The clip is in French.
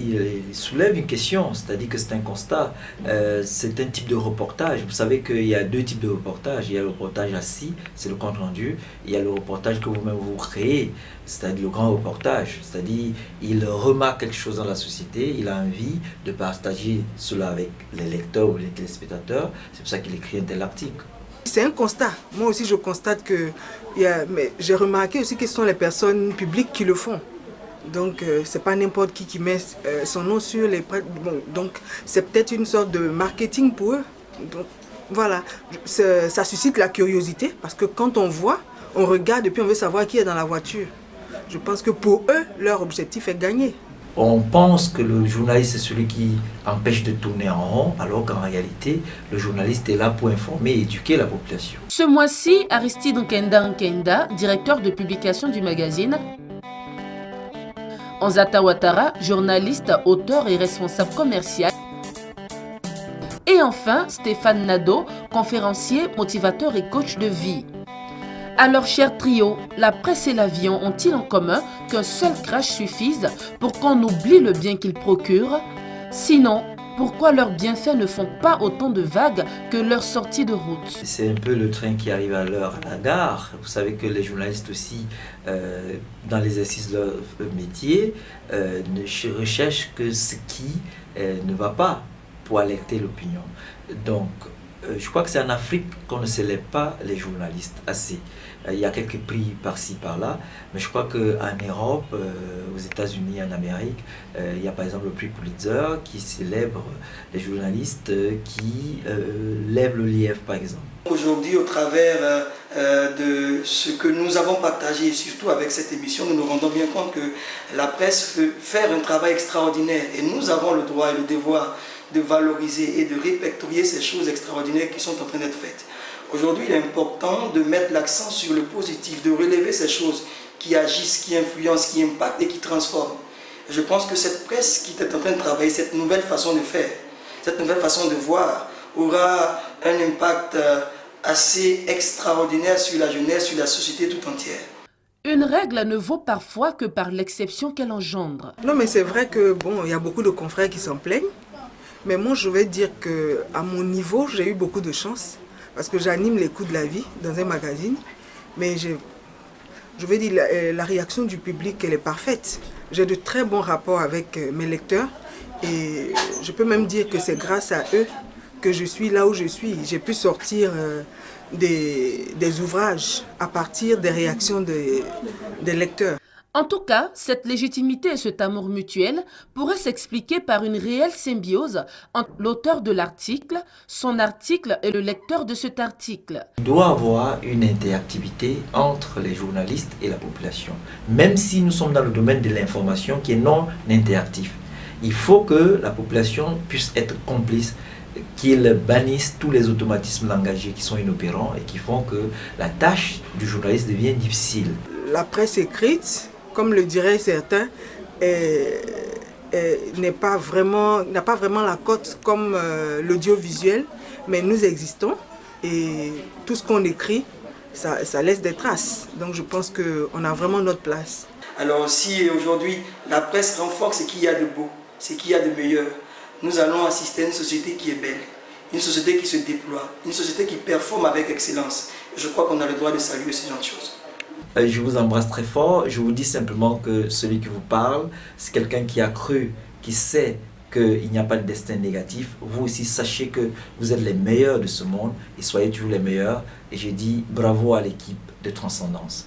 il soulève une question, c'est-à-dire que c'est un constat. C'est un type de reportage. Vous savez qu'il y a deux types de reportages. Il y a le reportage assis, c'est le compte rendu. Il y a le reportage que vous-même vous créez, c'est-à-dire le grand reportage. C'est-à-dire il remarque quelque chose dans la société, il a envie de partager cela avec les lecteurs ou les téléspectateurs. C'est pour ça qu'il écrit un tel article. C'est un constat. Moi aussi, je constate que... Mais j'ai remarqué aussi que ce sont les personnes publiques qui le font. Donc, c'est pas n'importe qui met son nom sur les... Bon, donc, c'est peut-être une sorte de marketing pour eux. Donc, voilà. Ça suscite la curiosité parce que quand on voit, on regarde et puis on veut savoir qui est dans la voiture. Je pense que pour eux, leur objectif est gagné. On pense que le journaliste est celui qui empêche de tourner en rond, alors qu'en réalité, le journaliste est là pour informer et éduquer la population. Ce mois-ci, Aristide Nkenda, directeur de publication du magazine, Onzata Ouattara, journaliste, auteur et responsable commercial, et enfin Stéphane Nadeau, conférencier, motivateur et coach de vie. Alors, cher trio, la presse et l'avion ont-ils en commun qu'un seul crash suffise pour qu'on oublie le bien qu'ils procurent? Sinon, pourquoi leurs bienfaits ne font pas autant de vagues que leur sortie de route? C'est un peu le train qui arrive à l'heure à la gare. Vous savez que les journalistes aussi, dans l'exercice de leur métier, ne recherchent que ce qui ne va pas pour alerter l'opinion. Donc, je crois que c'est en Afrique qu'on ne célèbre pas les journalistes assez. Il y a quelques prix par-ci, par-là, mais je crois qu'en Europe, aux États-Unis, en Amérique, il y a par exemple le prix Pulitzer qui célèbre les journalistes qui lèvent le lièvre, par exemple. Aujourd'hui, au travers de ce que nous avons partagé, et surtout avec cette émission, nous nous rendons bien compte que la presse peut faire un travail extraordinaire et nous avons le droit et le devoir de valoriser et de répertorier ces choses extraordinaires qui sont en train d'être faites. Aujourd'hui, il est important de mettre l'accent sur le positif, de relever ces choses qui agissent, qui influencent, qui impactent et qui transforment. Je pense que cette presse qui est en train de travailler, cette nouvelle façon de faire, cette nouvelle façon de voir, aura un impact assez extraordinaire sur la jeunesse, sur la société tout entière. Une règle ne vaut parfois que par l'exception qu'elle engendre. Non, mais c'est vrai que bon, il y a beaucoup de confrères qui s'en plaignent. Mais moi, je vais dire qu'à mon niveau, j'ai eu beaucoup de chance. Parce que j'anime les coups de la vie dans un magazine. Mais je vais dire, la réaction du public, elle est parfaite. J'ai de très bons rapports avec mes lecteurs. Et je peux même dire que c'est grâce à eux que je suis là où je suis. J'ai pu sortir des ouvrages à partir des réactions des lecteurs. En tout cas, cette légitimité et cet amour mutuel pourraient s'expliquer par une réelle symbiose entre l'auteur de l'article, son article et le lecteur de cet article. Il doit y avoir une interactivité entre les journalistes et la population, même si nous sommes dans le domaine de l'information qui est non interactif. Il faut que la population puisse être complice, qu'ils bannissent tous les automatismes langagiers qui sont inopérants et qui font que la tâche du journaliste devient difficile. La presse écrite, comme le diraient certains, n'a pas vraiment la cote comme l'audiovisuel, mais nous existons et tout ce qu'on écrit, ça laisse des traces. Donc je pense qu'on a vraiment notre place. Alors si aujourd'hui la presse renforce ce qu'il y a de beau, ce qu'il y a de meilleur, nous allons assister à une société qui est belle, une société qui se déploie, une société qui performe avec excellence. Je crois qu'on a le droit de saluer ce genre de choses. Je vous embrasse très fort. Je vous dis simplement que celui qui vous parle, c'est quelqu'un qui a cru, qui sait qu'il n'y a pas de destin négatif. Vous aussi, sachez que vous êtes les meilleurs de ce monde et soyez toujours les meilleurs. Et j'ai dit bravo à l'équipe de Transcendance.